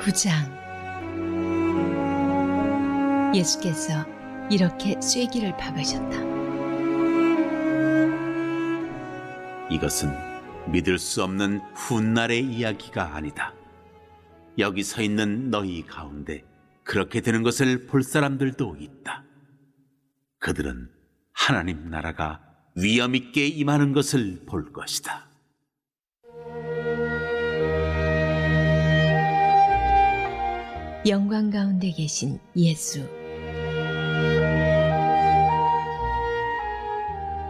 9장. 예수께서 이렇게 쐐기를 박으셨다. 이것은 믿을 수 없는 훗날의 이야기가 아니다. 여기 서 있는 너희 가운데 그렇게 되는 것을 볼 사람들도 있다. 그들은 하나님 나라가 위엄 있게 임하는 것을 볼 것이다. 영광 가운데 계신 예수.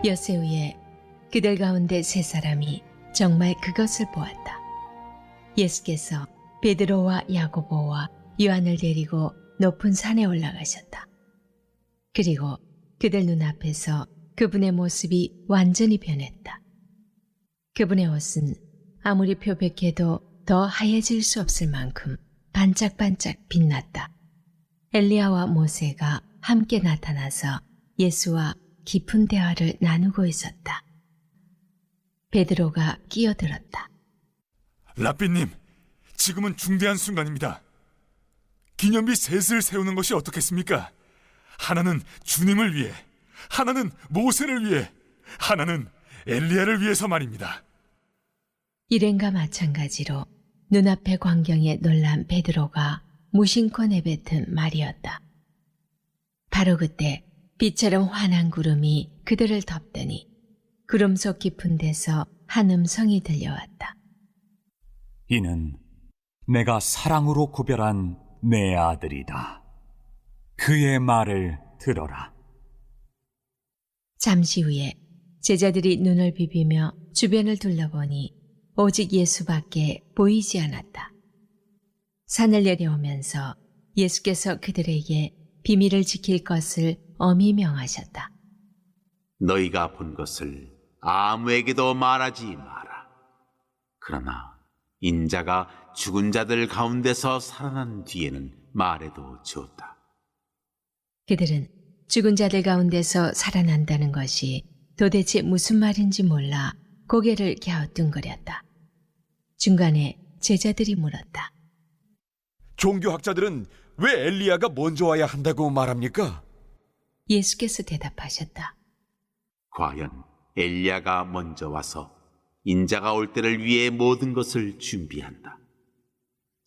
엿새 후에 그들 가운데 세 사람이 정말 그것을 보았다. 예수께서 베드로와 야고보와 요한을 데리고 높은 산에 올라가셨다. 그리고 그들 눈앞에서 그분의 모습이 완전히 변했다. 그분의 옷은 아무리 표백해도 더 하얘질 수 없을 만큼 반짝반짝 빛났다. 엘리야와 모세가 함께 나타나서 예수와 깊은 대화를 나누고 있었다. 베드로가 끼어들었다. 랍비님, 지금은 중대한 순간입니다. 기념비 셋을 세우는 것이 어떻겠습니까? 하나는 주님을 위해, 하나는 모세를 위해, 하나는 엘리야를 위해서 말입니다. 일행과 마찬가지로 눈앞의 광경에 놀란 베드로가 무심코 내뱉은 말이었다. 바로 그때 빛처럼 환한 구름이 그들을 덮더니 구름 속 깊은 데서 한 음성이 들려왔다. 이는 내가 사랑으로 구별한 내 아들이다. 그의 말을 들어라. 잠시 후에 제자들이 눈을 비비며 주변을 둘러보니 오직 예수밖에 보이지 않았다. 산을 내려오면서 예수께서 그들에게 비밀을 지킬 것을 엄히 명하셨다. 너희가 본 것을 아무에게도 말하지 마라. 그러나 인자가 죽은 자들 가운데서 살아난 뒤에는 말해도 좋다. 그들은 죽은 자들 가운데서 살아난다는 것이 도대체 무슨 말인지 몰라 고개를 갸우뚱거렸다. 중간에 제자들이 물었다. 종교학자들은 왜 엘리야가 먼저 와야 한다고 말합니까? 예수께서 대답하셨다. 과연 엘리야가 먼저 와서 인자가 올 때를 위해 모든 것을 준비한다.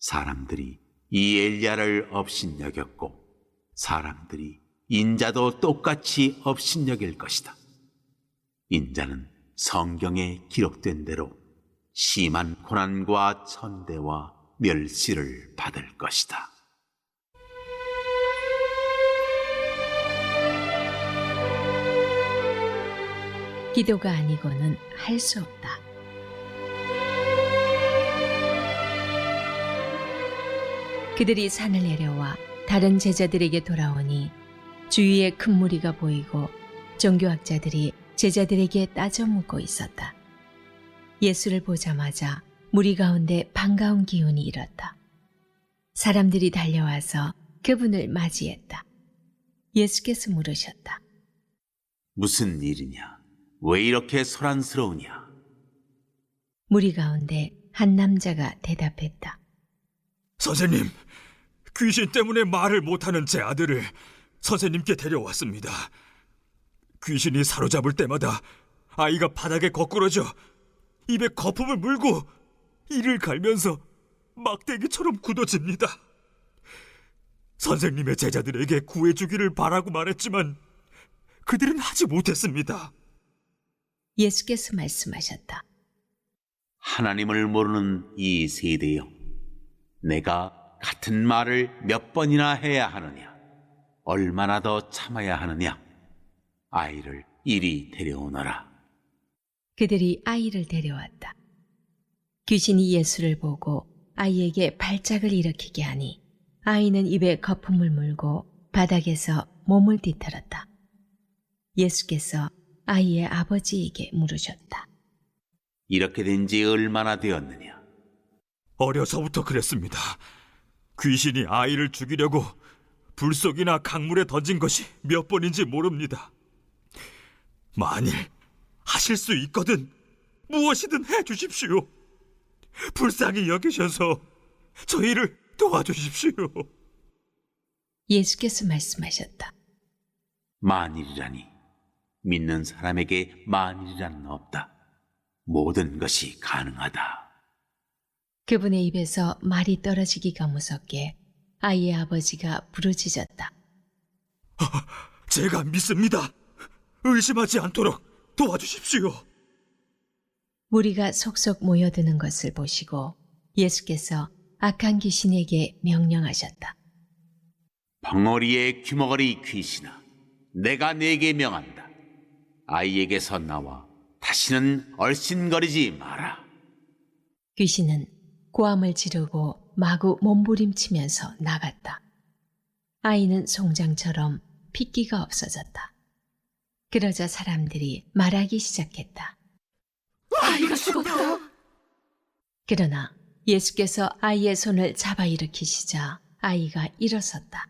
사람들이 이 엘리야를 업신여겼고 사람들이 인자도 똑같이 업신여길 것이다. 인자는 성경에 기록된 대로 심한 고난과 천대와 멸시를 받을 것이다. 기도가 아니고는 할 수 없다. 그들이 산을 내려와 다른 제자들에게 돌아오니 주위에 큰 무리가 보이고 종교학자들이 제자들에게 따져 묻고 있었다. 예수를 보자마자 무리 가운데 반가운 기운이 일었다. 사람들이 달려와서 그분을 맞이했다. 예수께서 물으셨다. 무슨 일이냐? 왜 이렇게 소란스러우냐? 무리 가운데 한 남자가 대답했다. 선생님, 귀신 때문에 말을 못하는 제 아들을 선생님께 데려왔습니다. 귀신이 사로잡을 때마다 아이가 바닥에 거꾸러져 입에 거품을 물고 이를 갈면서 막대기처럼 굳어집니다. 선생님의 제자들에게 구해주기를 바라고 말했지만 그들은 하지 못했습니다. 예수께서 말씀하셨다. 하나님을 모르는 이 세대여, 내가 같은 말을 몇 번이나 해야 하느냐? 얼마나 더 참아야 하느냐? 아이를 이리 데려오너라. 그들이 아이를 데려왔다. 귀신이 예수를 보고 아이에게 발작을 일으키게 하니 아이는 입에 거품을 물고 바닥에서 몸을 뒤틀었다. 예수께서 아이의 아버지에게 물으셨다. 이렇게 된 지 얼마나 되었느냐? 어려서부터 그랬습니다. 귀신이 아이를 죽이려고 불속이나 강물에 던진 것이 몇 번인지 모릅니다. 만일 하실 수 있거든 무엇이든 해주십시오. 불쌍히 여기셔서 저희를 도와주십시오. 예수께서 말씀하셨다. 만일이라니 믿는 사람에게 만일이란 없다. 모든 것이 가능하다. 그분의 입에서 말이 떨어지기가 무섭게 아이의 아버지가 부르짖었다. 제가 믿습니다. 의심하지 않도록 도와주십시오. 무리가 속속 모여드는 것을 보시고 예수께서 악한 귀신에게 명령하셨다. 벙어리의 귀머거리 귀신아, 내가 네게 명한다. 아이에게서 나와 다시는 얼씬거리지 마라. 귀신은 고함을 지르고 마구 몸부림치면서 나갔다. 아이는 송장처럼 핏기가 없어졌다. 그러자 사람들이 말하기 시작했다. 아이가 죽었다. 그러나 예수께서 아이의 손을 잡아 일으키시자 아이가 일어섰다.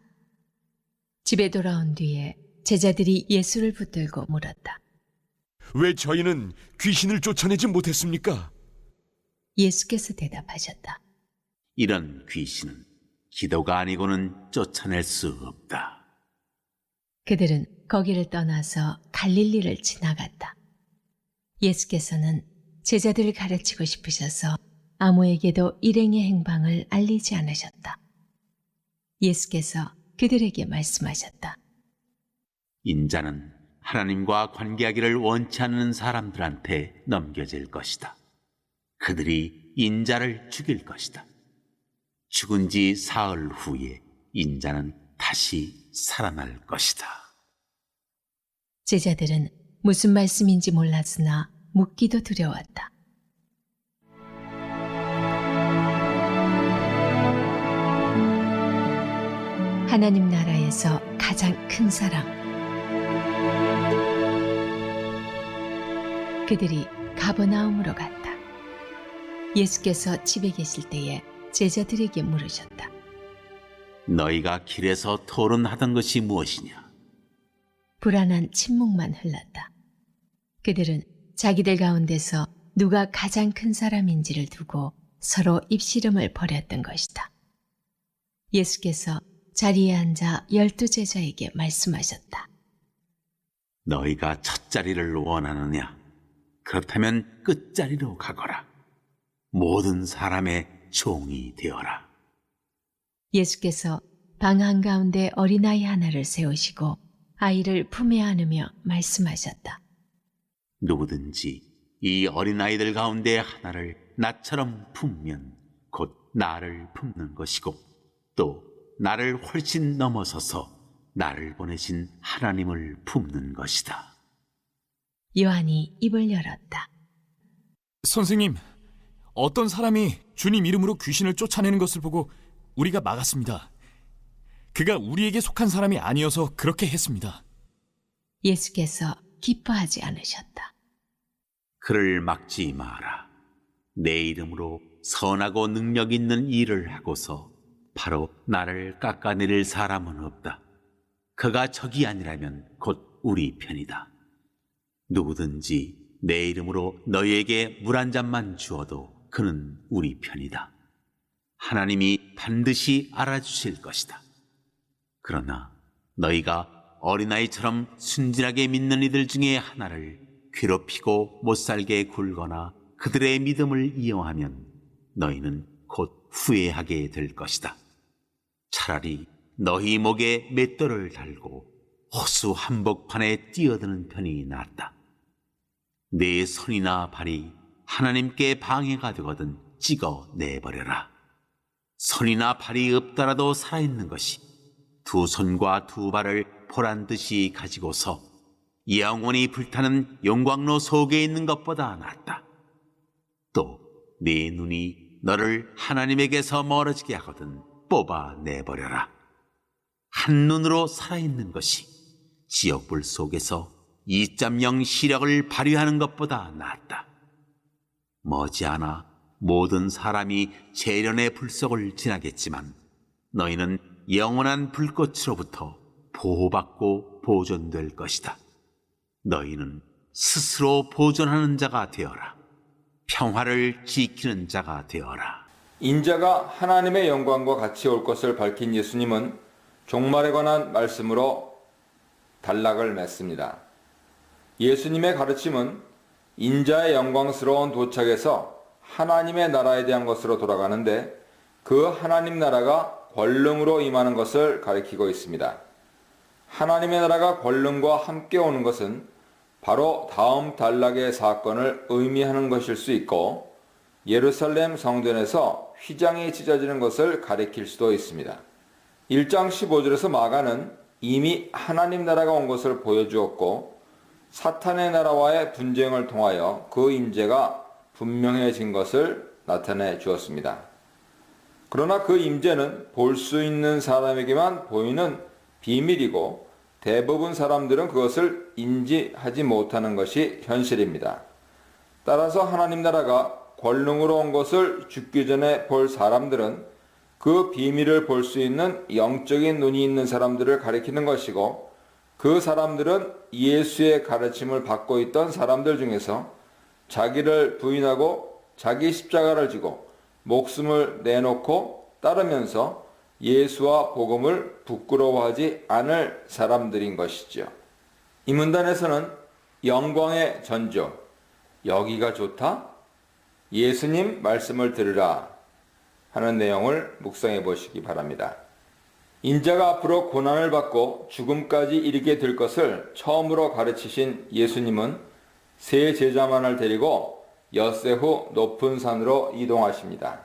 집에 돌아온 뒤에 제자들이 예수를 붙들고 물었다. 왜 저희는 귀신을 쫓아내지 못했습니까? 예수께서 대답하셨다. 이런 귀신은 기도가 아니고는 쫓아낼 수 없다. 그들은 거기를 떠나서 갈릴리를 지나갔다. 예수께서는 제자들을 가르치고 싶으셔서 아무에게도 일행의 행방을 알리지 않으셨다. 예수께서 그들에게 말씀하셨다. 인자는 하나님과 관계하기를 원치 않는 사람들한테 넘겨질 것이다. 그들이 인자를 죽일 것이다. 죽은 지 사흘 후에 인자는 다시 살아날 것이다. 제자들은 무슨 말씀인지 몰랐으나 묻기도 두려웠다. 하나님 나라에서 가장 큰 사랑. 그들이 가버나움으로 갔다. 예수께서 집에 계실 때에 제자들에게 물으셨다. 너희가 길에서 토론하던 것이 무엇이냐? 불안한 침묵만 흘렀다. 그들은 자기들 가운데서 누가 가장 큰 사람인지를 두고 서로 입씨름을 벌였던 것이다. 예수께서 자리에 앉아 12제자에게 말씀하셨다. 너희가 첫자리를 원하느냐? 그렇다면 끝자리로 가거라. 모든 사람의 종이 되어라. 예수께서 방 한가운데 어린아이 하나를 세우시고 아이를 품에 안으며 말씀하셨다. 누구든지 이 어린아이들 가운데 하나를 나처럼 품면 곧 나를 품는 것이고 또 나를 훨씬 넘어서서 나를 보내신 하나님을 품는 것이다. 요한이 입을 열었다. 선생님, 어떤 사람이 주님 이름으로 귀신을 쫓아내는 것을 보고 우리가 막았습니다. 그가 우리에게 속한 사람이 아니어서 그렇게 했습니다. 예수께서 기뻐하지 않으셨다. 그를 막지 마라. 내 이름으로 선하고 능력 있는 일을 하고서 바로 나를 깎아내릴 사람은 없다. 그가 적이 아니라면 곧 우리 편이다. 누구든지 내 이름으로 너희에게 물 한 잔만 주어도 그는 우리 편이다. 하나님이 반드시 알아주실 것이다. 그러나 너희가 어린아이처럼 순진하게 믿는 이들 중에 하나를 괴롭히고 못살게 굴거나 그들의 믿음을 이용하면 너희는 곧 후회하게 될 것이다. 차라리 너희 목에 맷돌을 달고 호수 한복판에 뛰어드는 편이 낫다. 내 손이나 발이 하나님께 방해가 되거든 찍어내버려라. 손이나 발이 없더라도 살아있는 것이 두 손과 두 발을 보란듯이 가지고서 영원히 불타는 용광로 속에 있는 것보다 낫다. 또 네 눈이 너를 하나님에게서 멀어지게 하거든 뽑아내버려라. 한 눈으로 살아있는 것이 지옥불 속에서 2.0 시력을 발휘하는 것보다 낫다. 머지않아 모든 사람이 재련의 불 속을 지나겠지만 너희는 영원한 불꽃으로부터 보호받고 보존될 것이다. 너희는 스스로 보존하는 자가 되어라. 평화를 지키는 자가 되어라. 인자가 하나님의 영광과 같이 올 것을 밝힌 예수님은 종말에 관한 말씀으로 단락을 맺습니다. 예수님의 가르침은 인자의 영광스러운 도착에서 하나님의 나라에 대한 것으로 돌아가는데 그 하나님 나라가 권능으로 임하는 것을 가리키고 있습니다. 하나님의 나라가 권능과 함께 오는 것은 바로 다음 단락의 사건을 의미하는 것일 수 있고 예루살렘 성전에서 휘장이 찢어지는 것을 가리킬 수도 있습니다. 1장 15절에서 마가는 이미 하나님 나라가 온 것을 보여주었고 사탄의 나라와의 분쟁을 통하여 그 임재가 분명해진 것을 나타내 주었습니다. 그러나 그 임재는 볼 수 있는 사람에게만 보이는 비밀이고 대부분 사람들은 그것을 인지하지 못하는 것이 현실입니다. 따라서 하나님 나라가 권능으로 온 것을 죽기 전에 볼 사람들은 그 비밀을 볼 수 있는 영적인 눈이 있는 사람들을 가리키는 것이고 그 사람들은 예수의 가르침을 받고 있던 사람들 중에서 자기를 부인하고 자기 십자가를 지고 목숨을 내놓고 따르면서 예수와 복음을 부끄러워하지 않을 사람들인 것이죠. 이 문단에서는 영광의 전조, 여기가 좋다? 예수님 말씀을 들으라 하는 내용을 묵상해 보시기 바랍니다. 인자가 앞으로 고난을 받고 죽음까지 이르게 될 것을 처음으로 가르치신 예수님은 세 제자만을 데리고 엿새 후 높은 산으로 이동하십니다.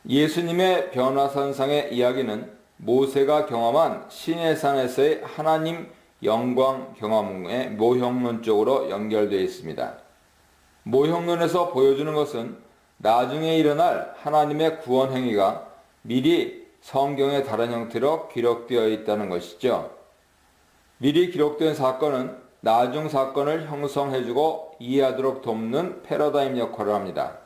예수님의 변화산상의 이야기는 모세가 경험한 시내산에서의 하나님 영광 경험의 모형론적으로 연결되어 있습니다. 모형론에서 보여주는 것은 나중에 일어날 하나님의 구원 행위가 미리 성경의 다른 형태로 기록되어 있다는 것이죠. 미리 기록된 사건은 나중 사건을 형성해주고 이해하도록 돕는 패러다임 역할을 합니다.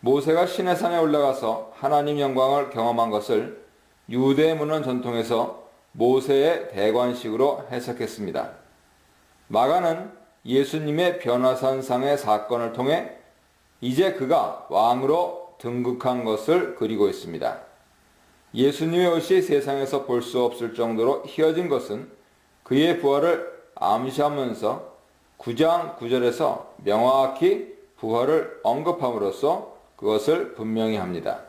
모세가 시내산에 올라가서 하나님 영광을 경험한 것을 유대 문헌 전통에서 모세의 대관식으로 해석했습니다. 마가는 예수님의 변화산상의 사건을 통해 이제 그가 왕으로 등극한 것을 그리고 있습니다. 예수님의 옷이 세상에서 볼 수 없을 정도로 희어진 것은 그의 부활을 암시하면서 9장 9절에서 명확히 부활을 언급함으로써 그것을 분명히 합니다.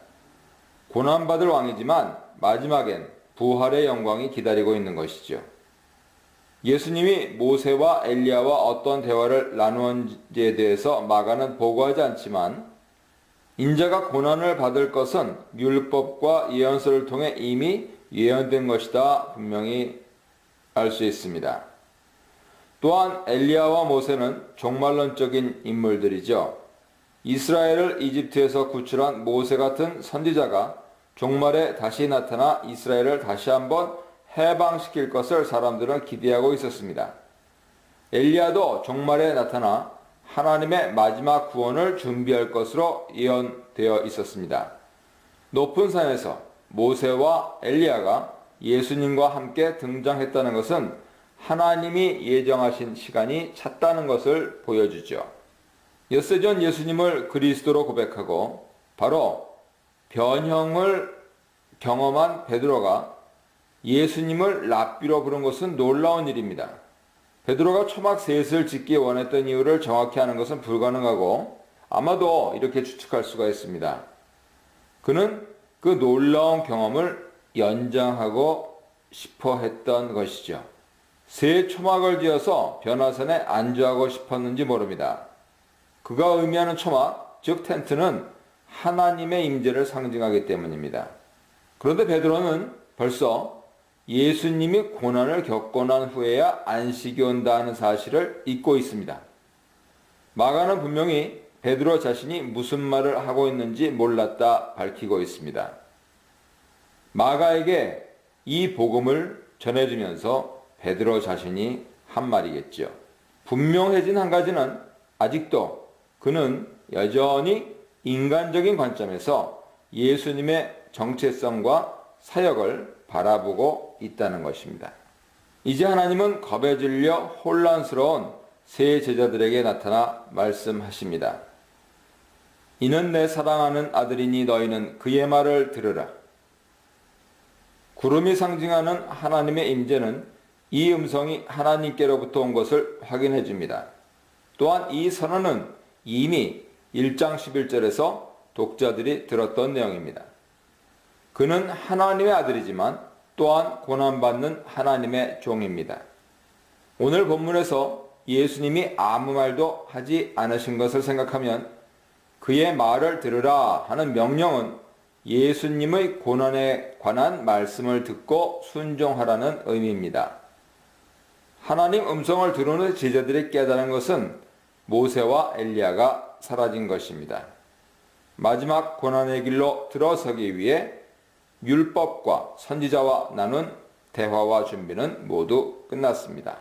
고난받을 왕이지만 마지막엔 부활의 영광이 기다리고 있는 것이죠. 예수님이 모세와 엘리야와 어떤 대화를 나누었는지에 대해서 마가는 보고하지 않지만 인자가 고난을 받을 것은 율법과 예언서를 통해 이미 예언된 것이다 분명히 알 수 있습니다. 또한 엘리야와 모세는 종말론적인 인물들이죠. 이스라엘을 이집트에서 구출한 모세 같은 선지자가 종말에 다시 나타나 이스라엘을 다시 한번 해방시킬 것을 사람들은 기대하고 있었습니다. 엘리야도 종말에 나타나 하나님의 마지막 구원을 준비할 것으로 예언되어 있었습니다. 높은 산에서 모세와 엘리야가 예수님과 함께 등장했다는 것은 하나님이 예정하신 시간이 찼다는 것을 보여주죠. 엿새 전 예수님을 그리스도로 고백하고 바로 변형을 경험한 베드로가 예수님을 랍비로 부른 것은 놀라운 일입니다. 베드로가 초막 셋을 짓기 원했던 이유를 정확히 아는 것은 불가능하고 아마도 이렇게 추측할 수가 있습니다. 그는 그 놀라운 경험을 연장하고 싶어 했던 것이죠. 새 초막을 지어서 변화산에 안주하고 싶었는지 모릅니다. 그가 의미하는 초막, 즉 텐트는 하나님의 임재를 상징하기 때문입니다. 그런데 베드로는 벌써 예수님이 고난을 겪고 난 후에야 안식이 온다 하는 사실을 잊고 있습니다. 마가는 분명히 베드로 자신이 무슨 말을 하고 있는지 몰랐다 밝히고 있습니다. 마가에게 이 복음을 전해주면서 베드로 자신이 한 말이겠죠. 분명해진 한 가지는 아직도 그는 여전히 인간적인 관점에서 예수님의 정체성과 사역을 바라보고 있다는 것입니다. 이제 하나님은 겁에 질려 혼란스러운 세 제자들에게 나타나 말씀하십니다. 이는 내 사랑하는 아들이니 너희는 그의 말을 들으라. 구름이 상징하는 하나님의 임재는 이 음성이 하나님께로부터 온 것을 확인해 줍니다. 또한 이 선언은 이미 1장 11절에서 독자들이 들었던 내용입니다. 그는 하나님의 아들이지만 또한 고난받는 하나님의 종입니다. 오늘 본문에서 예수님이 아무 말도 하지 않으신 것을 생각하면 그의 말을 들으라 하는 명령은 예수님의 고난에 관한 말씀을 듣고 순종하라는 의미입니다. 하나님 음성을 들은 제자들이 깨달은 것은 모세와 엘리야가 사라진 것입니다. 마지막 고난의 길로 들어서기 위해 율법과 선지자와 나눈 대화와 준비는 모두 끝났습니다.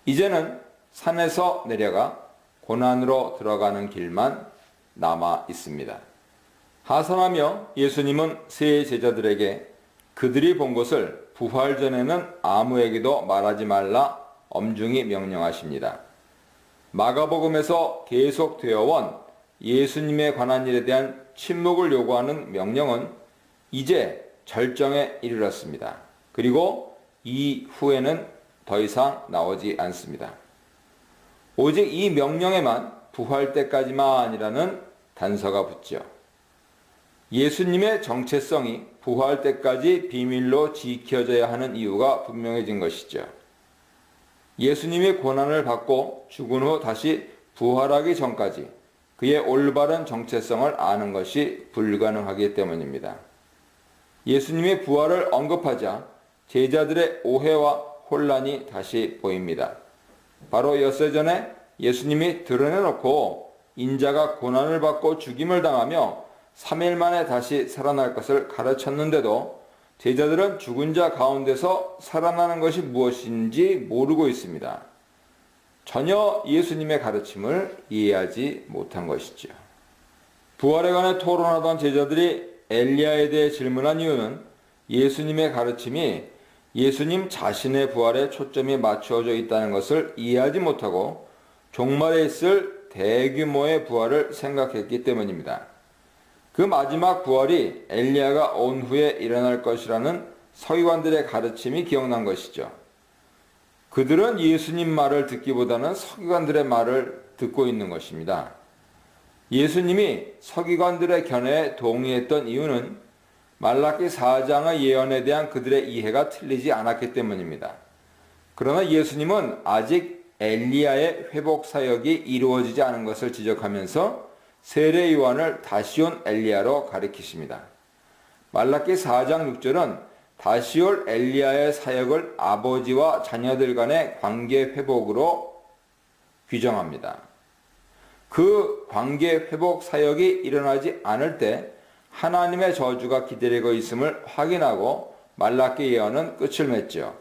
이제는 산에서 내려가 고난으로 들어가는 길만 남아 있습니다. 하산하며 예수님은 세 제자들에게 그들이 본 것을 부활 전에는 아무에게도 말하지 말라 엄중히 명령하십니다. 마가복음에서 계속 되어온 예수님에 관한 일에 대한 침묵을 요구하는 명령은 이제 절정에 이르렀습니다. 그리고 이후에는 더 이상 나오지 않습니다. 오직 이 명령에만 부활 때까지만이라는 단서가 붙죠. 예수님의 정체성이 부활 때까지 비밀로 지켜져야 하는 이유가 분명해진 것이죠. 예수님이 고난을 받고 죽은 후 다시 부활하기 전까지 그의 올바른 정체성을 아는 것이 불가능하기 때문입니다. 예수님의 부활을 언급하자 제자들의 오해와 혼란이 다시 보입니다. 바로 엿새 전에 예수님이 드러내놓고 인자가 고난을 받고 죽임을 당하며 3일 만에 다시 살아날 것을 가르쳤는데도 제자들은 죽은 자 가운데서 살아나는 것이 무엇인지 모르고 있습니다. 전혀 예수님의 가르침을 이해하지 못한 것이죠. 부활에 관해 토론하던 제자들이 엘리야에 대해 질문한 이유는 예수님의 가르침이 예수님 자신의 부활에 초점이 맞추어져 있다는 것을 이해하지 못하고 종말에 있을 대규모의 부활을 생각했기 때문입니다. 그 마지막 부활이 엘리야가 온 후에 일어날 것이라는 서기관들의 가르침이 기억난 것이죠. 그들은 예수님 말을 듣기보다는 서기관들의 말을 듣고 있는 것입니다. 예수님이 서기관들의 견해에 동의했던 이유는 말라기 4장의 예언에 대한 그들의 이해가 틀리지 않았기 때문입니다. 그러나 예수님은 아직 엘리야의 회복 사역이 이루어지지 않은 것을 지적하면서 세례 요한을 다시 온 엘리야로 가리키십니다. 말라기 4장 6절은 다시 올 엘리야의 사역을 아버지와 자녀들 간의 관계 회복으로 규정합니다. 그 관계 회복 사역이 일어나지 않을 때 하나님의 저주가 기다리고 있음을 확인하고 말라기 예언은 끝을 맺죠.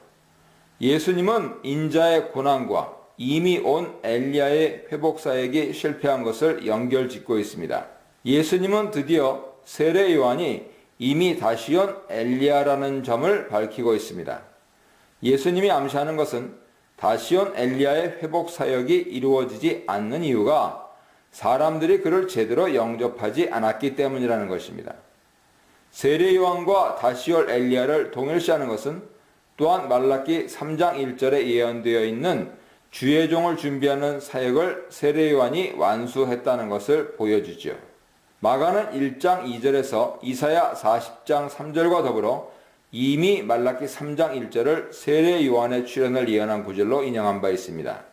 예수님은 인자의 고난과 이미 온 엘리야의 회복 사역이 실패한 것을 연결짓고 있습니다. 예수님은 드디어 세례 요한이 이미 다시 온 엘리야라는 점을 밝히고 있습니다. 예수님이 암시하는 것은 다시 온 엘리야의 회복 사역이 이루어지지 않는 이유가 사람들이 그를 제대로 영접하지 않았기 때문이라는 것입니다. 세례 요한과 다시 올 엘리야를 동일시하는 것은 또한 말라기 3장 1절에 예언되어 있는 주의 종을 준비하는 사역을 세례 요한이 완수했다는 것을 보여주죠. 마가는 1장 2절에서 이사야 40장 3절과 더불어 이미 말라기 3장 1절을 세례 요한의 출현을 예언한 구절로 인용한 바 있습니다.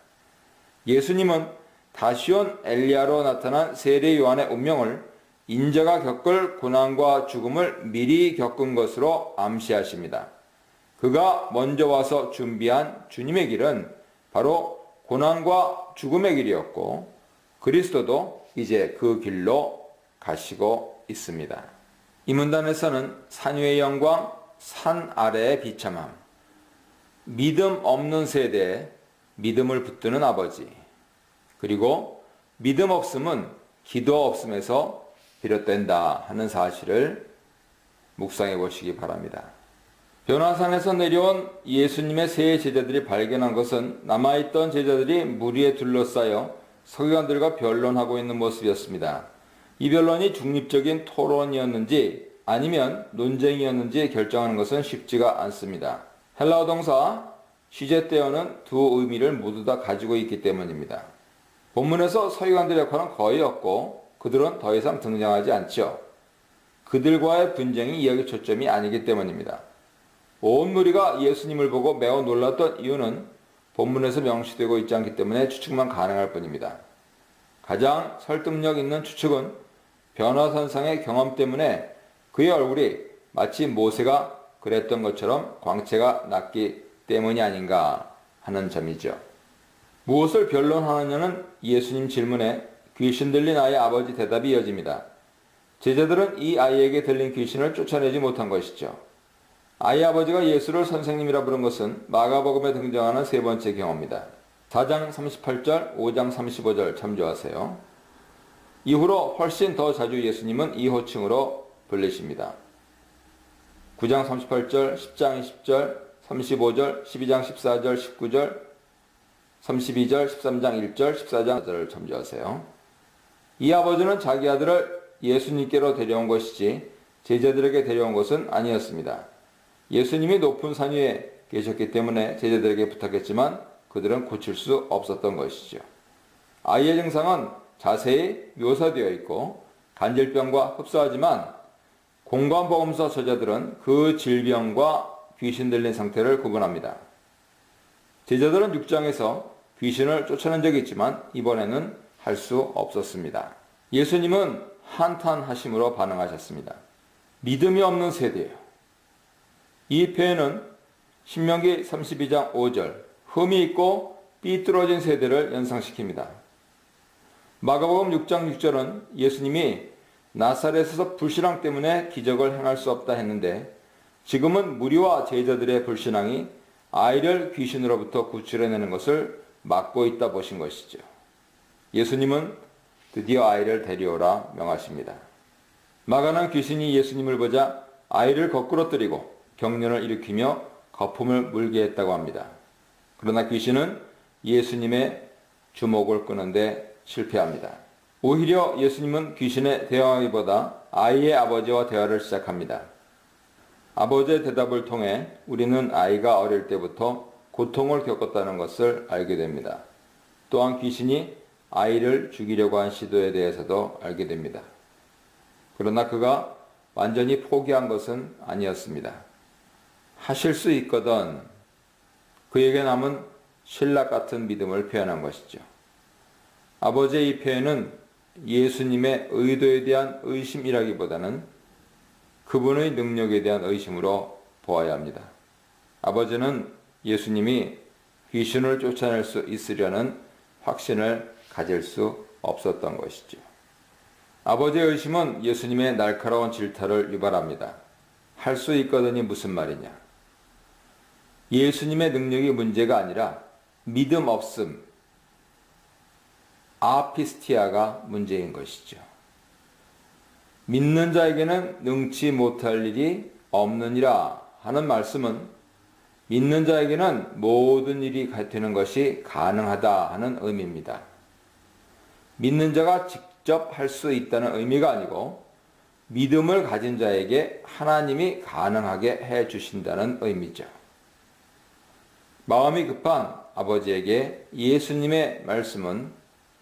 예수님은 다시 온 엘리야로 나타난 세례 요한의 운명을 인자가 겪을 고난과 죽음을 미리 겪은 것으로 암시하십니다. 그가 먼저 와서 준비한 주님의 길은 바로 고난과 죽음의 길이었고 그리스도도 이제 그 길로 가시고 있습니다. 이 문단에서는 산 위의 영광, 산 아래의 비참함, 믿음 없는 세대에 믿음을 붙드는 아버지, 그리고 믿음 없음은 기도 없음에서 비롯된다 하는 사실을 묵상해 보시기 바랍니다. 변화산에서 내려온 예수님의 세 제자들이 발견한 것은 남아있던 제자들이 무리에 둘러싸여 서기관들과 변론하고 있는 모습이었습니다. 이 변론이 중립적인 토론이었는지 아니면 논쟁이었는지 결정하는 것은 쉽지가 않습니다. 헬라어 동사 시제때어는 두 의미를 모두 다 가지고 있기 때문입니다. 본문에서 서기관들의 역할은 거의 없고 그들은 더 이상 등장하지 않죠. 그들과의 분쟁이 이야기 초점이 아니기 때문입니다. 온 무리가 예수님을 보고 매우 놀랐던 이유는 본문에서 명시되고 있지 않기 때문에 추측만 가능할 뿐입니다. 가장 설득력 있는 추측은 변화선상의 경험 때문에 그의 얼굴이 마치 모세가 그랬던 것처럼 광채가 났기 때문이 아닌가 하는 점이죠. 무엇을 변론하느냐는 예수님 질문에 귀신 들린 아이의 아버지 대답이 이어집니다. 제자들은 이 아이에게 들린 귀신을 쫓아내지 못한 것이죠. 아이 아버지가 예수를 선생님이라 부른 것은 마가복음에 등장하는 세 번째 경우입니다. 4장 38절, 5장 35절 참조하세요. 이후로 훨씬 더 자주 예수님은 이 호칭으로 불리십니다. 9장 38절, 10장 20절, 35절, 12장 14절, 19절, 32절, 13장 1절, 14장 4절을 참조하세요. 이 아버지는 자기 아들을 예수님께로 데려온 것이지 제자들에게 데려온 것은 아니었습니다. 예수님이 높은 산 위에 계셨기 때문에 제자들에게 부탁했지만 그들은 고칠 수 없었던 것이죠. 아이의 증상은 자세히 묘사되어 있고 간질병과 흡사하지만 공관복음서 저자들은 그 질병과 귀신 들린 상태를 구분합니다. 제자들은 6장에서 귀신을 쫓아낸 적이 있지만 이번에는 할 수 없었습니다. 예수님은 한탄하심으로 반응하셨습니다. 믿음이 없는 세대예요. 이 표현은 신명기 32장 5절 흠이 있고 삐뚤어진 세대를 연상시킵니다. 마가복음 6장 6절은 예수님이 나사렛에서 불신앙 때문에 기적을 행할 수 없다 했는데 지금은 무리와 제자들의 불신앙이 아이를 귀신으로부터 구출해내는 것을 막고 있다 보신 것이죠. 예수님은 드디어 아이를 데려오라 명하십니다. 마가는 귀신이 예수님을 보자 아이를 거꾸로 때리고 경련을 일으키며 거품을 물게 했다고 합니다. 그러나 귀신은 예수님의 주목을 끄는데 실패합니다. 오히려 예수님은 귀신에 대화하기보다 아이의 아버지와 대화를 시작합니다. 아버지의 대답을 통해 우리는 아이가 어릴 때부터 고통을 겪었다는 것을 알게 됩니다. 또한 귀신이 아이를 죽이려고 한 시도에 대해서도 알게 됩니다. 그러나 그가 완전히 포기한 것은 아니었습니다. 하실 수 있거든 그에게 남은 신락 같은 믿음을 표현한 것이죠. 아버지의 이 표현은 예수님의 의도에 대한 의심이라기보다는 그분의 능력에 대한 의심으로 보아야 합니다. 아버지는 예수님이 귀신을 쫓아낼 수 있으려는 확신을 가질 수 없었던 것이죠. 아버지의 의심은 예수님의 날카로운 질타를 유발합니다. 할 수 있거든이 무슨 말이냐? 예수님의 능력이 문제가 아니라 믿음 없음, 아피스티아가 문제인 것이죠. 믿는 자에게는 능치 못할 일이 없느니라 하는 말씀은 믿는 자에게는 모든 일이 되는 것이 가능하다 하는 의미입니다. 믿는 자가 직접 할 수 있다는 의미가 아니고 믿음을 가진 자에게 하나님이 가능하게 해 주신다는 의미죠. 마음이 급한 아버지에게 예수님의 말씀은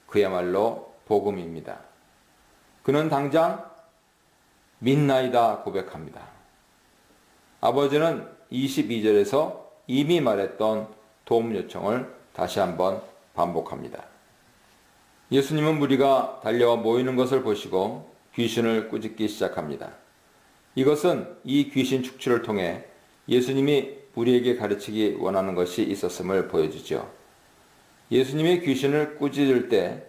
그야말로 복음입니다. 그는 당장 믿나이다 고백합니다. 아버지는 22절에서 이미 말했던 도움 요청을 다시 한번 반복합니다. 예수님은 무리가 달려와 모이는 것을 보시고 귀신을 꾸짖기 시작합니다. 이것은 이 귀신 축출을 통해 예수님이 우리에게 가르치기 원하는 것이 있었음을 보여주죠. 예수님이 귀신을 꾸짖을 때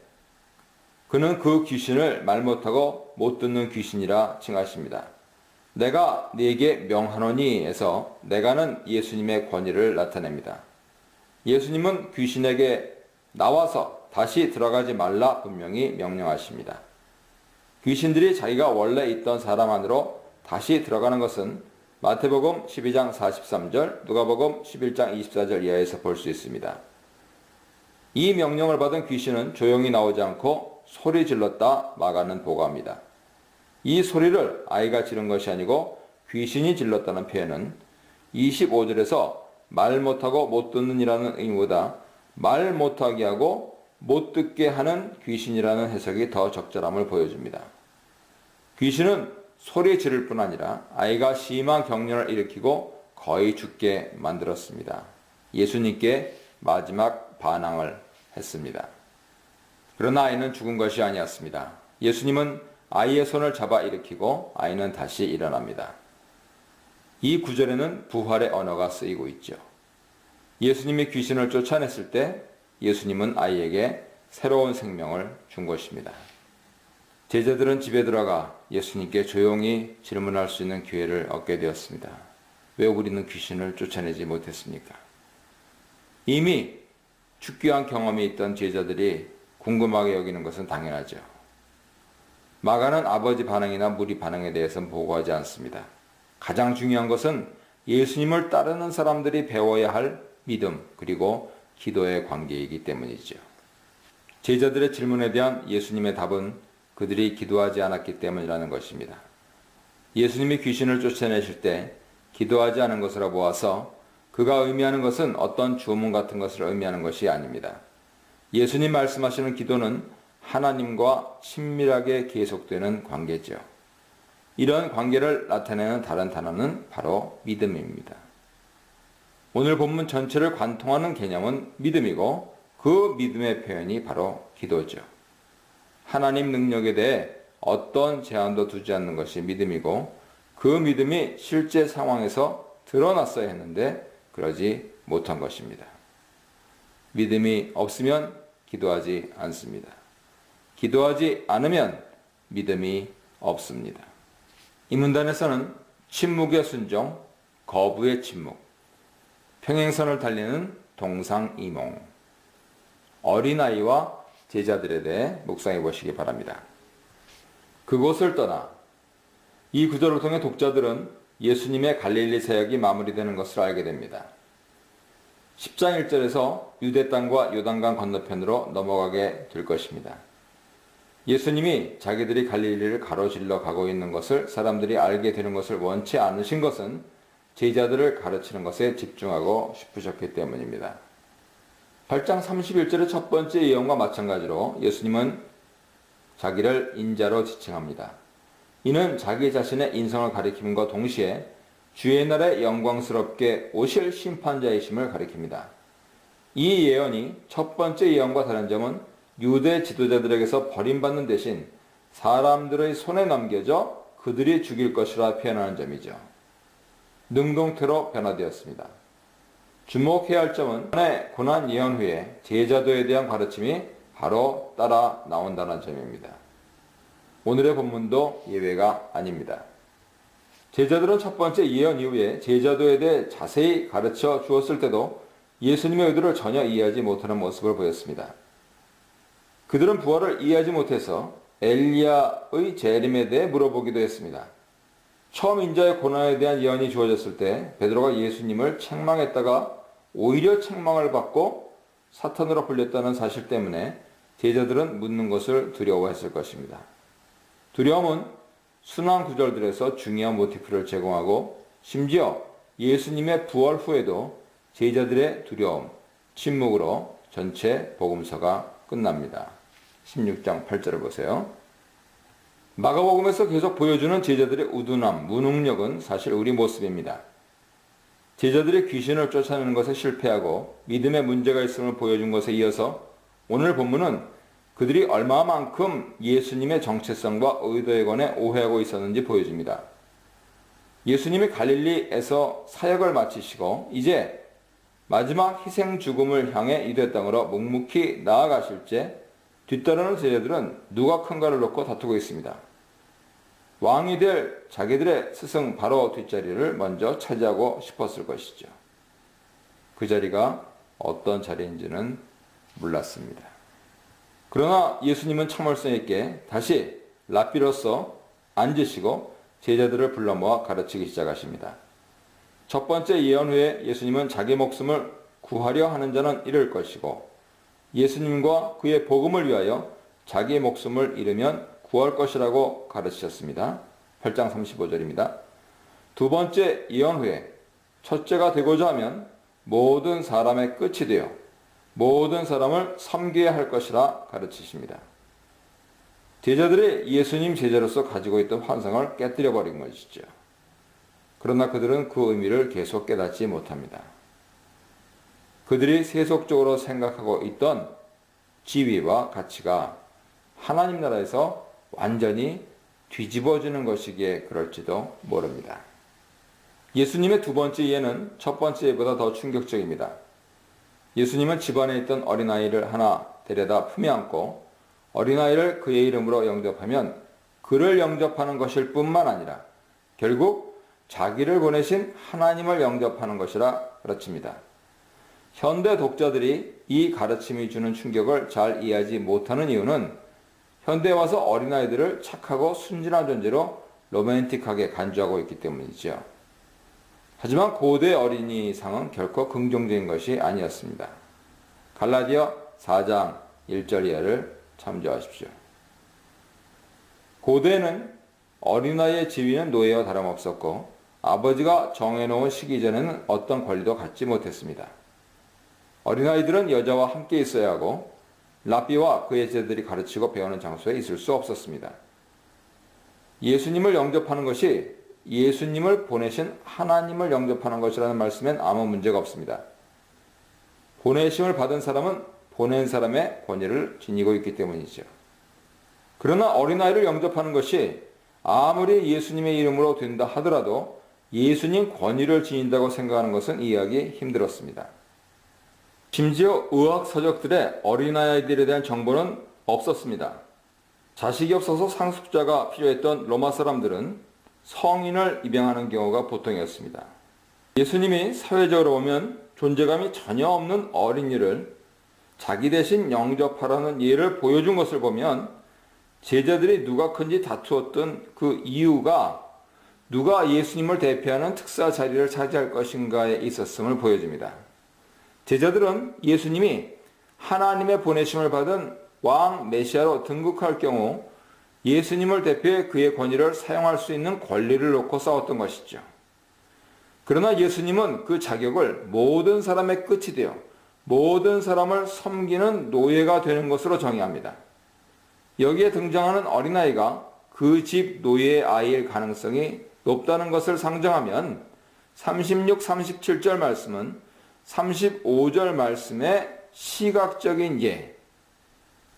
그는 그 귀신을 말 못하고 못 듣는 귀신이라 칭하십니다. 내가 네게 명하노니 해서 내가는 예수님의 권위를 나타냅니다. 예수님은 귀신에게 나와서 다시 들어가지 말라 분명히 명령하십니다. 귀신들이 자기가 원래 있던 사람 안으로 다시 들어가는 것은 마태복음 12장 43절, 누가복음 11장 24절 이하에서 볼 수 있습니다. 이 명령을 받은 귀신은 조용히 나오지 않고 소리 질렀다 마가는 보고합니다. 이 소리를 아이가 지른 것이 아니고 귀신이 질렀다는 표현은 25절에서 말 못하고 못 듣는 이라는 의미보다 말 못하게 하고 못 듣게 하는 귀신이라는 해석이 더 적절함을 보여줍니다. 귀신은 소리 지를 뿐 아니라 아이가 심한 경련을 일으키고 거의 죽게 만들었습니다. 예수님께 마지막 반항을 했습니다. 그러나 아이는 죽은 것이 아니었습니다. 예수님은 아이의 손을 잡아 일으키고 아이는 다시 일어납니다. 이 구절에는 부활의 언어가 쓰이고 있죠. 예수님이 귀신을 쫓아냈을 때 예수님은 아이에게 새로운 생명을 준 것입니다. 제자들은 집에 들어가 예수님께 조용히 질문할 수 있는 기회를 얻게 되었습니다. 왜 우리는 귀신을 쫓아내지 못했습니까? 이미 축귀한 경험이 있던 제자들이 궁금하게 여기는 것은 당연하죠. 마가는 아버지 반응이나 무리 반응에 대해서는 보고하지 않습니다. 가장 중요한 것은 예수님을 따르는 사람들이 배워야 할 믿음 그리고 기도의 관계이기 때문이죠. 제자들의 질문에 대한 예수님의 답은 그들이 기도하지 않았기 때문이라는 것입니다. 예수님이 귀신을 쫓아내실 때 기도하지 않은 것으로 보아서 그가 의미하는 것은 어떤 주문 같은 것을 의미하는 것이 아닙니다. 예수님 말씀하시는 기도는 하나님과 친밀하게 계속되는 관계죠. 이런 관계를 나타내는 다른 단어는 바로 믿음입니다. 오늘 본문 전체를 관통하는 개념은 믿음이고 그 믿음의 표현이 바로 기도죠. 하나님 능력에 대해 어떤 제한도 두지 않는 것이 믿음이고 그 믿음이 실제 상황에서 드러났어야 했는데 그러지 못한 것입니다. 믿음이 없으면 기도하지 않습니다. 기도하지 않으면 믿음이 없습니다. 이 문단에서는 침묵의 순종, 거부의 침묵, 평행선을 달리는 동상이몽, 어린아이와 제자들에 대해 묵상해 보시기 바랍니다. 그곳을 떠나 이 구절을 통해 독자들은 예수님의 갈릴리 사역이 마무리되는 것을 알게 됩니다. 10장 1절에서 유대 땅과 요단강 건너편으로 넘어가게 될 것입니다. 예수님이 자기들이 갈릴리를 가로질러 가고 있는 것을 사람들이 알게 되는 것을 원치 않으신 것은 제자들을 가르치는 것에 집중하고 싶으셨기 때문입니다. 8장 31절의 첫 번째 예언과 마찬가지로 예수님은 자기를 인자로 지칭합니다. 이는 자기 자신의 인성을 가리킴과 동시에 주의 날에 영광스럽게 오실 심판자이심을 가리킵니다. 이 예언이 첫 번째 예언과 다른 점은 유대 지도자들에게서 버림받는 대신 사람들의 손에 넘겨져 그들이 죽일 것이라 표현하는 점이죠. 능동태로 변화되었습니다. 주목해야 할 점은 고난 예언 후에 제자도에 대한 가르침이 바로 따라 나온다는 점입니다. 오늘의 본문도 예외가 아닙니다. 제자들은 첫 번째 예언 이후에 제자도에 대해 자세히 가르쳐 주었을 때도 예수님의 의도를 전혀 이해하지 못하는 모습을 보였습니다. 그들은 부활을 이해하지 못해서 엘리야의 재림에 대해 물어보기도 했습니다. 처음 인자의 고난에 대한 예언이 주어졌을 때 베드로가 예수님을 책망했다가 오히려 책망을 받고 사탄으로 불렸다는 사실 때문에 제자들은 묻는 것을 두려워했을 것입니다. 두려움은 순환 구절들에서 중요한 모티프를 제공하고 심지어 예수님의 부활 후에도 제자들의 두려움, 침묵으로 전체 복음서가 끝납니다. 16장 8절을 보세요. 마가복음에서 계속 보여주는 제자들의 우둔함, 무능력은 사실 우리 모습입니다. 제자들이 귀신을 쫓아내는 것에 실패하고 믿음에 문제가 있음을 보여준 것에 이어서 오늘 본문은 그들이 얼마만큼 예수님의 정체성과 의도에 관해 오해하고 있었는지 보여줍니다. 예수님이 갈릴리에서 사역을 마치시고 이제 마지막 희생 죽음을 향해 유대 땅으로 묵묵히 나아가실 때 뒤따르는 제자들은 누가 큰가를 놓고 다투고 있습니다. 왕이 될 자기들의 스승 바로 뒷자리를 먼저 차지하고 싶었을 것이죠. 그 자리가 어떤 자리인지는 몰랐습니다. 그러나 예수님은 참을성 있게 다시 랍비로서 앉으시고 제자들을 불러 모아 가르치기 시작하십니다. 첫 번째 예언 후에 예수님은 자기 목숨을 구하려 하는 자는 잃을 것이고 예수님과 그의 복음을 위하여 자기의 목숨을 잃으면 구할 것이라고 가르치셨습니다. 8장 35절입니다. 두 번째 예언 후에 첫째가 되고자 하면 모든 사람의 끝이 되어 모든 사람을 섬겨야 할 것이라 가르치십니다. 제자들이 예수님 제자로서 가지고 있던 환상을 깨뜨려 버린 것이죠. 그러나 그들은 그 의미를 계속 깨닫지 못합니다. 그들이 세속적으로 생각하고 있던 지위와 가치가 하나님 나라에서 완전히 뒤집어지는 것이기에 그럴지도 모릅니다. 예수님의 두 번째 예는 첫 번째 예보다 더 충격적입니다. 예수님은 집안에 있던 어린아이를 하나 데려다 품에 안고 어린아이를 그의 이름으로 영접하면 그를 영접하는 것일 뿐만 아니라 결국 자기를 보내신 하나님을 영접하는 것이라 가르칩니다. 현대 독자들이 이 가르침이 주는 충격을 잘 이해하지 못하는 이유는 현대에 와서 어린아이들을 착하고 순진한 존재로 로맨틱하게 간주하고 있기 때문이죠. 하지만 고대 어린이상은 결코 긍정적인 것이 아니었습니다. 갈라디아 4장 1절 이하를 참조하십시오. 고대에는 어린아이의 지위는 노예와 다름없었고 아버지가 정해놓은 시기 전에는 어떤 권리도 갖지 못했습니다. 어린아이들은 여자와 함께 있어야 하고 랍비와 그의 제자들이 가르치고 배우는 장소에 있을 수 없었습니다. 예수님을 영접하는 것이 예수님을 보내신 하나님을 영접하는 것이라는 말씀엔 아무 문제가 없습니다. 보내심을 받은 사람은 보낸 사람의 권위를 지니고 있기 때문이죠. 그러나 어린아이를 영접하는 것이 아무리 예수님의 이름으로 된다 하더라도 예수님 권위를 지닌다고 생각하는 것은 이해하기 힘들었습니다. 심지어 의학 서적들에 어린아이들에 대한 정보는 없었습니다. 자식이 없어서 상속자가 필요했던 로마 사람들은 성인을 입양하는 경우가 보통이었습니다. 예수님이 사회적으로 보면 존재감이 전혀 없는 어린이를 자기 대신 영접하라는 예를 보여준 것을 보면 제자들이 누가 큰지 다투었던 그 이유가 누가 예수님을 대표하는 특사 자리를 차지할 것인가에 있었음을 보여줍니다. 제자들은 예수님이 하나님의 보내심을 받은 왕 메시아로 등극할 경우 예수님을 대표해 그의 권위를 사용할 수 있는 권리를 놓고 싸웠던 것이죠. 그러나 예수님은 그 자격을 모든 사람의 끝이 되어 모든 사람을 섬기는 노예가 되는 것으로 정의합니다. 여기에 등장하는 어린아이가 그 집 노예의 아이일 가능성이 높다는 것을 상정하면 36, 37절 말씀은 35절 말씀의 시각적인 예,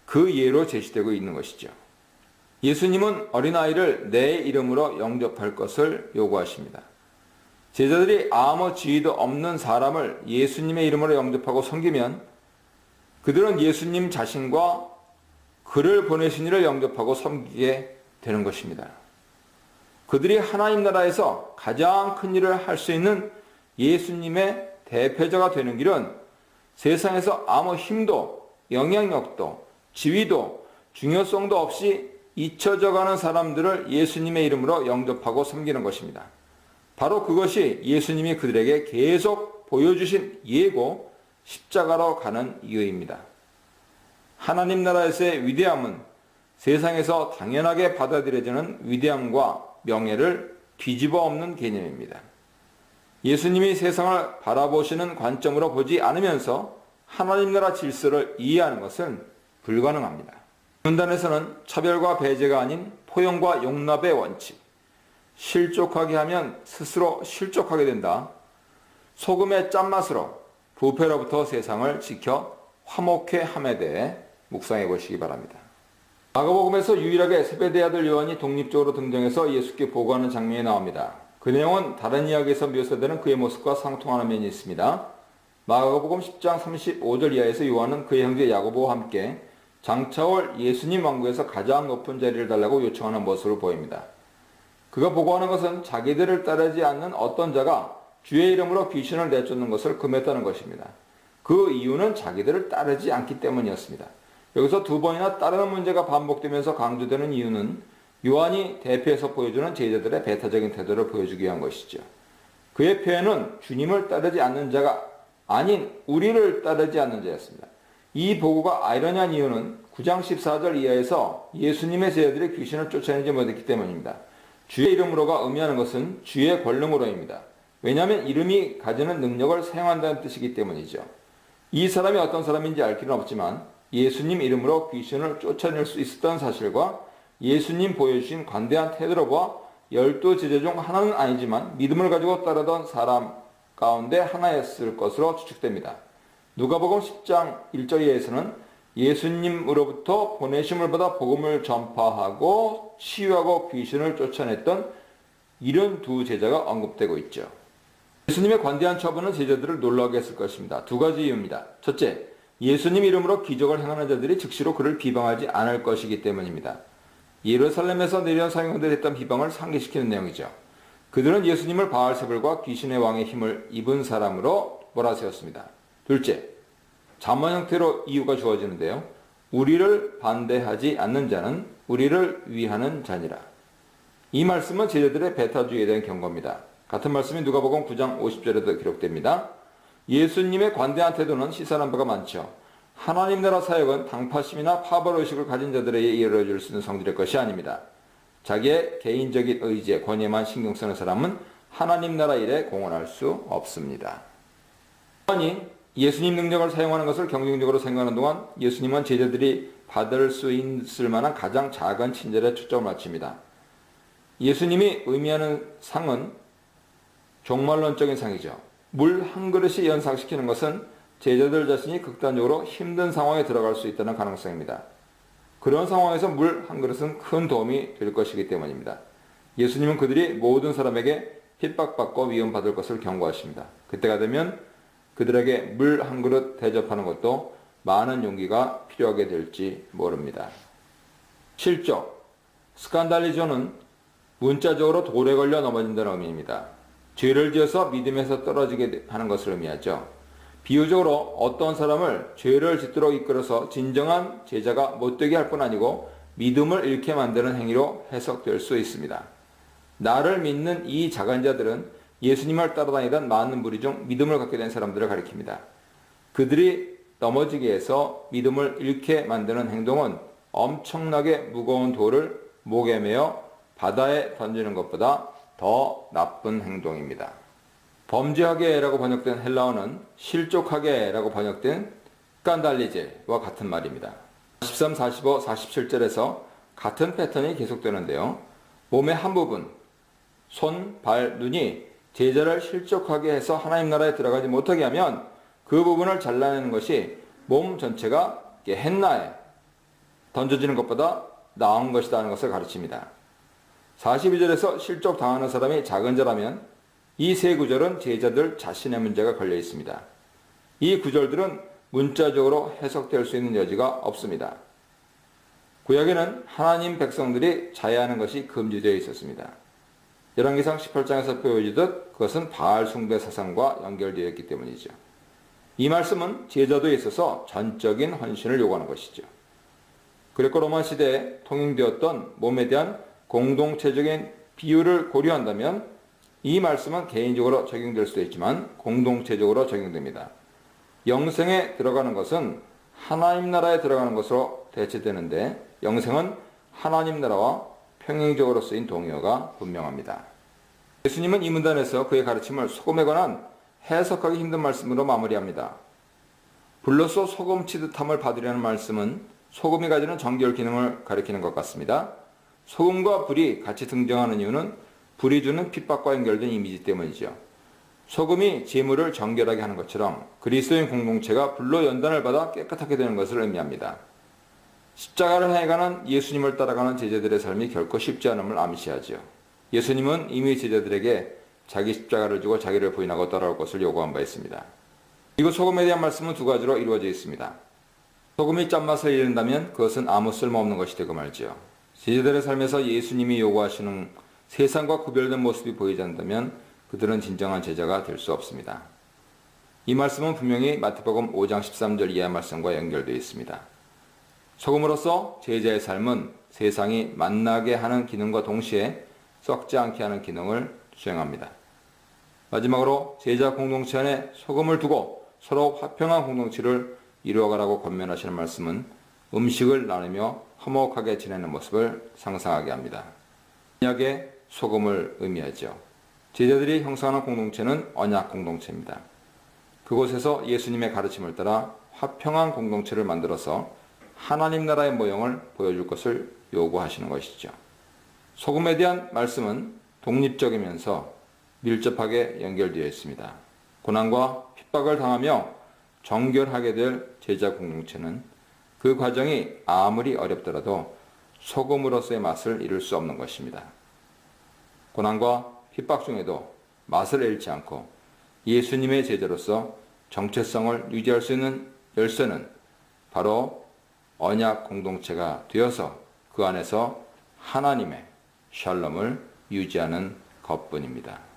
그 예로 제시되고 있는 것이죠. 예수님은 어린아이를 내 이름으로 영접할 것을 요구하십니다. 제자들이 아무 지위도 없는 사람을 예수님의 이름으로 영접하고 섬기면 그들은 예수님 자신과 그를 보내신 이를 영접하고 섬기게 되는 것입니다. 그들이 하나님 나라에서 가장 큰 일을 할 수 있는 예수님의 대표자가 되는 길은 세상에서 아무 힘도 영향력도 지위도 중요성도 없이 잊혀져가는 사람들을 예수님의 이름으로 영접하고 섬기는 것입니다. 바로 그것이 예수님이 그들에게 계속 보여주신 예고 십자가로 가는 이유입니다. 하나님 나라에서의 위대함은 세상에서 당연하게 받아들여지는 위대함과 명예를 뒤집어 엎는 개념입니다. 예수님이 세상을 바라보시는 관점으로 보지 않으면서 하나님 나라 질서를 이해하는 것은 불가능합니다. 문단에서는 차별과 배제가 아닌 포용과 용납의 원칙, 실족하게 하면 스스로 실족하게 된다. 소금의 짠맛으로 부패로부터 세상을 지켜 화목해 함에 대해 묵상해 보시기 바랍니다. 마가복음에서 유일하게 세베대의 아들 요한이 독립적으로 등장해서 예수께 보고하는 장면이 나옵니다. 그 내용은 다른 이야기에서 묘사되는 그의 모습과 상통하는 면이 있습니다. 마가복음 10장 35절 이하에서 요한은 그의 형제 야고보와 함께 장차올 예수님 왕국에서 가장 높은 자리를 달라고 요청하는 모습을 보입니다. 그가 보고하는 것은 자기들을 따르지 않는 어떤 자가 주의 이름으로 귀신을 내쫓는 것을 금했다는 것입니다. 그 이유는 자기들을 따르지 않기 때문이었습니다. 여기서 두 번이나 따르는 문제가 반복되면서 강조되는 이유는 요한이 대표해서 보여주는 제자들의 배타적인 태도를 보여주기 위한 것이죠. 그의 표현은 주님을 따르지 않는 자가 아닌 우리를 따르지 않는 자였습니다. 이 보고가 아이러니한 이유는 9장 14절 이하에서 예수님의 제자들이 귀신을 쫓아내지 못했기 때문입니다. 주의 이름으로가 의미하는 것은 주의 권능으로입니다. 왜냐하면 이름이 가지는 능력을 사용한다는 뜻이기 때문이죠. 이 사람이 어떤 사람인지 알 길은 없지만 예수님 이름으로 귀신을 쫓아낼 수 있었던 사실과 예수님 보여주신 관대한 태도로 보아 12 제자 중 하나는 아니지만 믿음을 가지고 따르던 사람 가운데 하나였을 것으로 추측됩니다. 누가복음 10장 1절 이하에서는 예수님으로부터 보내심을 받아 복음을 전파하고 치유하고 귀신을 쫓아냈던 72 제자가 언급되고 있죠. 예수님의 관대한 처분은 제자들을 놀라게 했을 것입니다. 두 가지 이유입니다. 첫째, 예수님 이름으로 기적을 행하는 자들이 즉시로 그를 비방하지 않을 것이기 때문입니다. 예루살렘에서 내려온 사형들이 했던 비방을 상기시키는 내용이죠. 그들은 예수님을 바알세불과 귀신의 왕의 힘을 입은 사람으로 몰아세웠습니다. 둘째, 잠언 형태로 이유가 주어지는데요. 우리를 반대하지 않는 자는 우리를 위하는 자니라. 이 말씀은 제자들의 배타주의에 대한 경고입니다. 같은 말씀이 누가복음 9장 50절에도 기록됩니다. 예수님의 관대한 태도는 시사한 바가 많죠. 하나님 나라 사역은 당파심이나 파벌의식을 가진 자들에게 이루어질 수 있는 성질의 것이 아닙니다. 자기의 개인적인 의지에 권위에만 신경 쓰는 사람은 하나님 나라 일에 공헌할 수 없습니다. 아니, 예수님 능력을 사용하는 것을 경쟁적으로 생각하는 동안 예수님은 제자들이 받을 수 있을 만한 가장 작은 친절에 초점을 맞춥니다. 예수님이 의미하는 상은 종말론적인 상이죠. 물 한 그릇이 연상시키는 것은 제자들 자신이 극단적으로 힘든 상황에 들어갈 수 있다는 가능성입니다. 그런 상황에서 물 한 그릇은 큰 도움이 될 것이기 때문입니다. 예수님은 그들이 모든 사람에게 핍박받고 위험받을 것을 경고하십니다. 그때가 되면 그들에게 물 한 그릇 대접하는 것도 많은 용기가 필요하게 될지 모릅니다. 실족, 스칸달리조는 문자적으로 돌에 걸려 넘어진다는 의미입니다. 죄를 지어서 믿음에서 떨어지게 하는 것을 의미하죠. 비유적으로 어떤 사람을 죄를 짓도록 이끌어서 진정한 제자가 못되게 할 뿐 아니고 믿음을 잃게 만드는 행위로 해석될 수 있습니다. 나를 믿는 이 작은 자들은 예수님을 따라다니던 많은 무리 중 믿음을 갖게 된 사람들을 가리킵니다. 그들이 넘어지게 해서 믿음을 잃게 만드는 행동은 엄청나게 무거운 돌을 목에 매어 바다에 던지는 것보다 더 나쁜 행동입니다. 범죄하게라고 번역된 헬라어는 실족하게라고 번역된 스칸달리제와 같은 말입니다. 13, 45, 47절에서 같은 패턴이 계속되는데요. 몸의 한 부분, 손, 발, 눈이 제자를 실족하게 해서 하나님 나라에 들어가지 못하게 하면 그 부분을 잘라내는 것이 몸 전체가 헨나에 던져지는 것보다 나은 것이다 하는 것을 가르칩니다. 42절에서 실족 당하는 사람이 작은 자라면 이 세 구절은 제자들 자신의 문제가 걸려 있습니다. 이 구절들은 문자적으로 해석될 수 있는 여지가 없습니다. 구약에는 하나님 백성들이 자해하는 것이 금지되어 있었습니다. 열왕기상 18장에서 보여주듯 그것은 바알 숭배 사상과 연결되어 있기 때문이죠. 이 말씀은 제자도에 있어서 전적인 헌신을 요구하는 것이죠. 그레코 로마 시대에 통용되었던 몸에 대한 공동체적인 비유를 고려한다면 이 말씀은 개인적으로 적용될 수도 있지만 공동체적으로 적용됩니다. 영생에 들어가는 것은 하나님 나라에 들어가는 것으로 대체되는데 영생은 하나님 나라와 평행적으로 쓰인 동의어가 분명합니다. 예수님은 이 문단에서 그의 가르침을 소금에 관한 해석하기 힘든 말씀으로 마무리합니다. 불로써 소금 치듯함을 받으려는 말씀은 소금이 가지는 정결 기능을 가리키는 것 같습니다. 소금과 불이 같이 등장하는 이유는 불이 주는 핍박과 연결된 이미지 때문이죠. 소금이 재물을 정결하게 하는 것처럼 그리스도인 공동체가 불로 연단을 받아 깨끗하게 되는 것을 의미합니다. 십자가를 향해 가는 예수님을 따라가는 제자들의 삶이 결코 쉽지 않음을 암시하죠. 예수님은 이미 제자들에게 자기 십자가를 지고 자기를 부인하고 따라올 것을 요구한 바 있습니다. 이곳 소금에 대한 말씀은 두 가지로 이루어져 있습니다. 소금이 짠맛을 잃는다면 그것은 아무 쓸모없는 것이 되고 말지요. 제자들의 삶에서 예수님이 요구하시는 세상과 구별된 모습이 보이지 않는다면 그들은 진정한 제자가 될 수 없습니다. 이 말씀은 분명히 마태복음 5장 13절 이하의 말씀과 연결되어 있습니다. 소금으로서 제자의 삶은 세상이 만나게 하는 기능과 동시에 썩지 않게 하는 기능을 수행합니다. 마지막으로 제자 공동체 안에 소금을 두고 서로 화평한 공동체를 이루어가라고 권면하시는 말씀은 음식을 나누며 화목하게 지내는 모습을 상상하게 합니다. 언약의 소금을 의미하죠. 제자들이 형성하는 공동체는 언약 공동체입니다. 그곳에서 예수님의 가르침을 따라 화평한 공동체를 만들어서 하나님 나라의 모형을 보여줄 것을 요구하시는 것이죠. 소금에 대한 말씀은 독립적이면서 밀접하게 연결되어 있습니다. 고난과 핍박을 당하며 정결하게 될 제자 공동체는 그 과정이 아무리 어렵더라도 소금으로서의 맛을 잃을 수 없는 것입니다. 고난과 핍박 중에도 맛을 잃지 않고 예수님의 제자로서 정체성을 유지할 수 있는 열쇠는 바로 언약 공동체가 되어서 그 안에서 하나님의 샬롬을 유지하는 것뿐입니다.